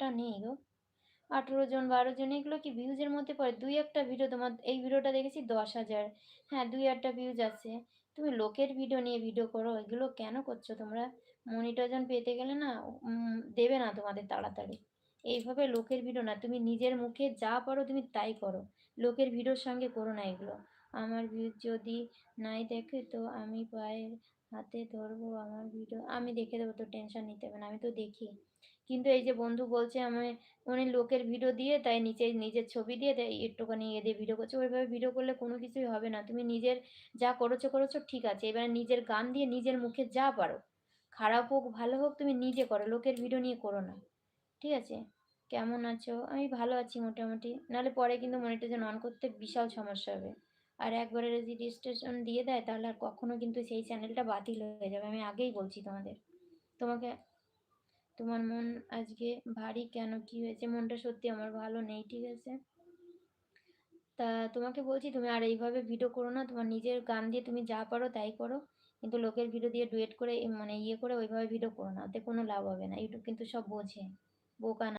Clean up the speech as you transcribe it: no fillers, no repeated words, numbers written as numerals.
তারা নেই গো। ১৮ জন ১২ জন এগুলো কি ভিউজের মধ্যে পড়ে? ২-১ টা ভিডিও তোমার এই ভিডিওটা দেখেছি ১০,০০০। হ্যাঁ, ২-৮ টা ভিউজ আছে। তুমি লোকের ভিডিও নিয়ে ভিডিও করো। এগুলো কেন করছো তোমরা? মনিটাইজেশন পেতে গেলে না দেবে না তোমাদের তাড়াতাড়ি। এইভাবে লোকের ভিডিও না, তুমি নিজের মুখে যা পারো তুমি তাই করো। লোকের ভিডিওর সঙ্গে করো না এগুলো। আমার ভিউজ যদি নাই দেখে তো আমি পায়ের হাতে ধরবো আমার ভিডিও। আমি দেখে দেবো, তোর টেনশন নিতে হবে না। আমি তো দেখি। কিন্তু এই যে বন্ধু বলছে আমায় উনি লোকের ভিডিও দিয়ে তাই নিচে নিজের ছবি দিয়ে তাই একটুখানি ইয়ে দিয়ে ভিডিও করছে। ওইভাবে ভিডিও করলে কোনো কিছুই হবে না। তুমি নিজের যা করেছো ঠিক আছে। এবারে নিজের গান দিয়ে নিজের মুখে যা পারো, খারাপ হোক ভালো হোক তুমি নিজে করো। লোকের ভিডিও নিয়ে করো না। ঠিক আছে? কেমন আছো? আমি ভালো আছি মোটামুটি। নাহলে পরে কিন্তু মনিটাইজেশন অন করতে বিশাল সমস্যা হবে। আর একবারে যদি রেজিস্ট্রেশন দিয়ে দেয় তাহলে আর কখনো কিন্তু সেই চ্যানেলটা বাতিল হয়ে যাবে। আমি আগেই বলছি তোমাদের। তোমাকে তোমার মন আজকে ভারী কেন? কি হয়েছে? মনটা সত্যি আমার ভালো নেই, ঠিক আছে? তা তোমাকে বলছি তুমি আর এইভাবে ভিডিও করো না। তোমার নিজের গান দিয়ে তুমি যা পারো তাই করো। কিন্তু লোকের ভিডিও দিয়ে ডুয়েট করে মানে ইয়ে করে ওইভাবে ভিডিও করো না। ওতে কোনো লাভ হবে না। ইউটিউব কিন্তু সব বোঝে। বোকা না।